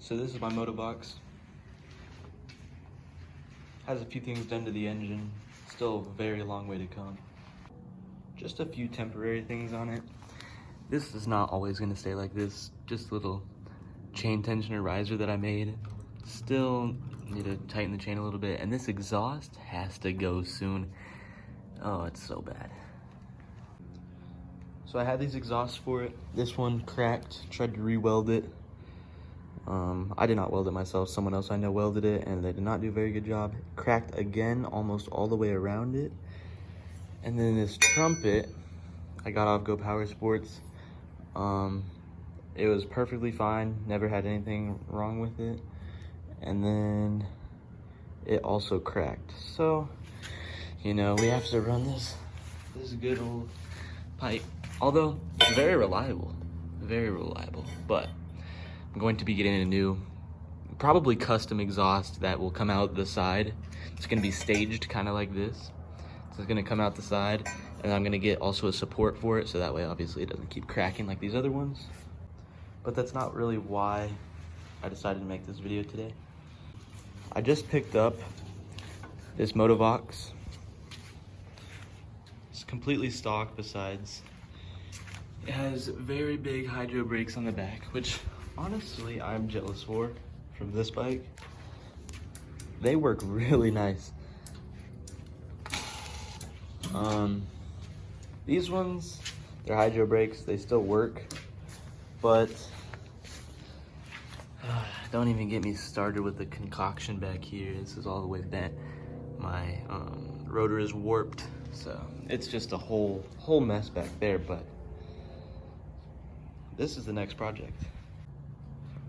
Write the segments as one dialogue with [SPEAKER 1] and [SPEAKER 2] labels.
[SPEAKER 1] So this is my motovox. Has a few things done to the engine. Still a very long way to come. Just a few temporary things on it. This is not always gonna stay like this. Just a little chain tensioner riser that I made. Still need to tighten the chain a little bit. And this exhaust has to go soon. Oh, it's so bad. So I had these exhausts for it. This one cracked, tried to re-weld it. I did not weld it myself. Someone else I know welded it and they did not do a very good job. Cracked again, almost all the way around it. And then this trumpet, I got off Go Power Sports. It was perfectly fine. Never had anything wrong with it. And then it also cracked. So, you know, we have to run this good old pipe. Although, it's very reliable, but I'm going to be getting a new, probably custom exhaust that will come out the side. It's gonna be staged kind of like this. So it's gonna come out the side, and I'm gonna get also a support for it, so that way obviously it doesn't keep cracking like these other ones. But that's not really why I decided to make this video today. I just picked up this motovox. It's completely stock besides. It has very big hydro brakes on the back, which honestly I'm jealous for from this bike. They work really nice. These ones, they're hydro brakes, they still work, but don't even get me started with the concoction back here. This is all the way bent. My rotor is warped, so it's just a whole mess back there, but this is the next project.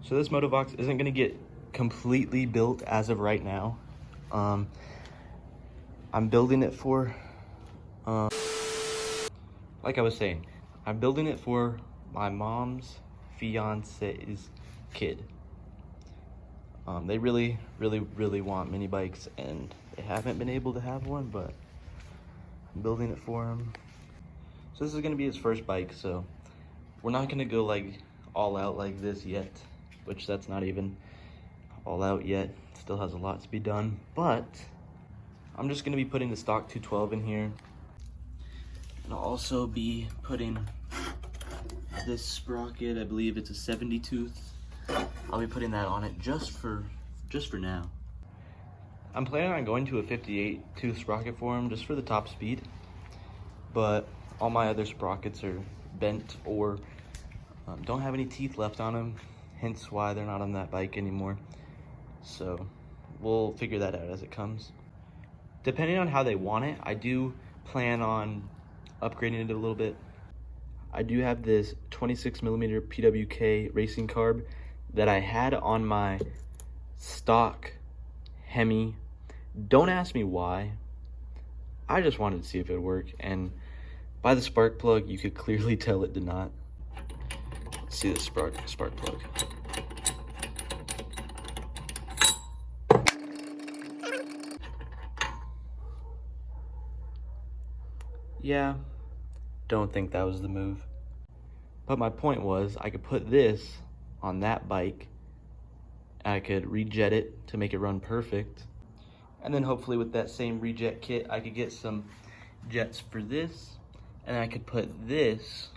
[SPEAKER 1] So this motovox isn't gonna get completely built as of right now. I'm building it for, like I was saying, I'm building it for my mom's fiance's kid. They really want mini bikes and they haven't been able to have one, but I'm building it for him. So this is gonna be his first bike, so we're not gonna go like all out like this yet, which that's not even all out yet. Still has a lot to be done, but I'm just gonna be putting the stock 212 in here. And I'll also be putting this sprocket, I believe it's a 70 tooth. I'll be putting that on it just for now. I'm planning on going to a 58 tooth sprocket for him just for the top speed, but all my other sprockets are bent or don't have any teeth left on them, hence why they're not on that bike anymore. So we'll figure that out as it comes. Depending on how they want it, I do plan on upgrading it a little bit. I do have this 26mm PWK racing carb that I had on my stock Hemi. Don't ask me why. I just wanted to see if it would work, and by the spark plug, you could clearly tell it did not. Let's see the spark plug. Yeah, don't think that was the move. But my point was, I could put this on that bike, I could rejet it to make it run perfect, and then hopefully with that same rejet kit, I could get some jets for this, and I could put this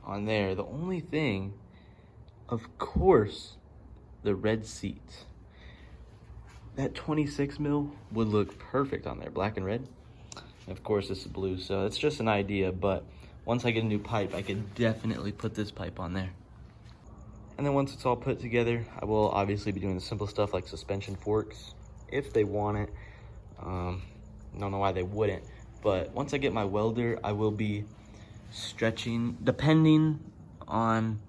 [SPEAKER 1] on there. The only thing, of course, the red seat. That 26mm would look perfect on there, black and red. Of course, this is blue, so it's just an idea, but once I get a new pipe, I could definitely put this pipe on there. And then once it's all put together, I will obviously be doing the simple stuff like suspension forks, if they want it. Don't know why they wouldn't, but once I get my welder, I will be stretching, depending on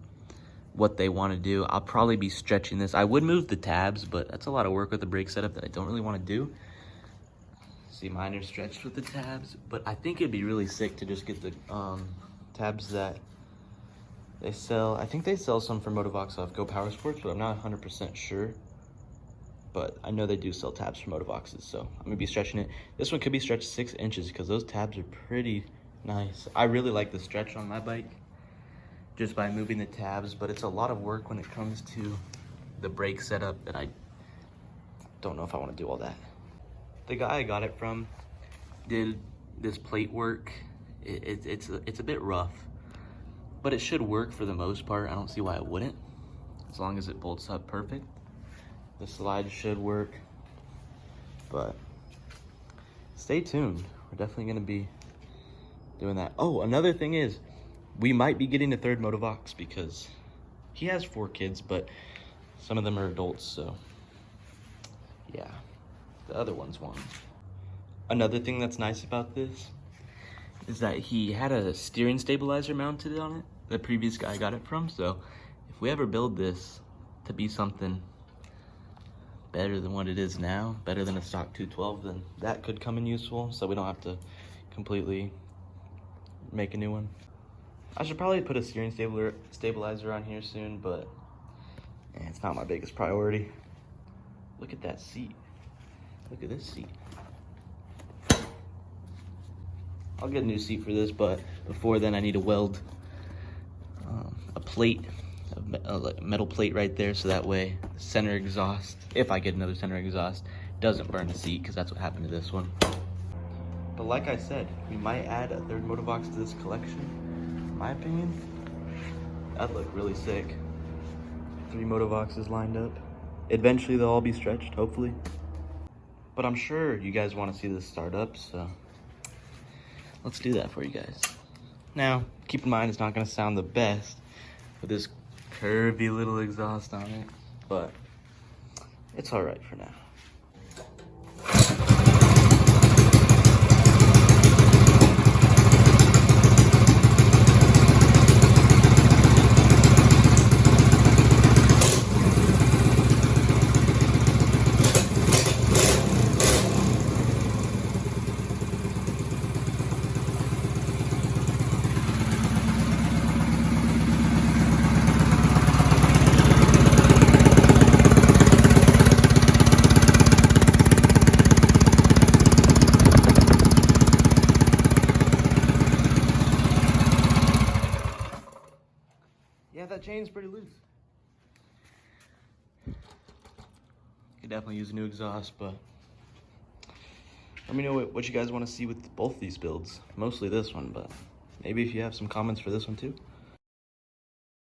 [SPEAKER 1] what they want to do. I'll probably be stretching this. I would move the tabs, but that's a lot of work with the brake setup that I don't really want to do. See, mine are stretched with the tabs, but I think it'd be really sick to just get the tabs that they sell. I think they sell some for motovox off Go Power Sports, but I'm not 100% sure. But I know they do sell tabs for motovoxes, so I'm gonna be stretching it. This one could be stretched 6 inches because those tabs are pretty nice. I really like the stretch on my bike just by moving the tabs, but it's a lot of work when it comes to the brake setup that I don't know if I want to do all that. The guy I got it from did this plate work. It's a bit rough, but it should work for the most part. I don't see why it wouldn't, as long as it bolts up perfect. The slide should work, but stay tuned. We're definitely gonna be doing that. Oh, another thing is, we might be getting a third motovox because he has 4 kids, but some of them are adults, so yeah, the other one's one. Another thing that's nice about this is that he had a steering stabilizer mounted on it, the previous guy I got it from, so if we ever build this to be something better than what it is now, better than a stock 212, then that could come in useful, so we don't have to completely make a new one. I should probably put a steering stabilizer on here soon, but it's not my biggest priority. Look at that seat. Look at this seat. I'll get a new seat for this, but before then I need to weld a plate, a metal plate right there, so that way the center exhaust, if I get another center exhaust, doesn't burn the seat, because that's what happened to this one. But like I said, we might add a third motovox to this collection. In my opinion, that'd look really sick. 3 motovoxes lined up. Eventually they'll all be stretched, hopefully. But I'm sure you guys want to see this start up, so let's do that for you guys. Now, keep in mind it's not going to sound the best with this curvy little exhaust on it, but it's all right for now. Yeah, that chain's pretty loose. Could definitely use a new exhaust, but let me know what you guys want to see with both these builds. Mostly this one, but maybe if you have some comments for this one too.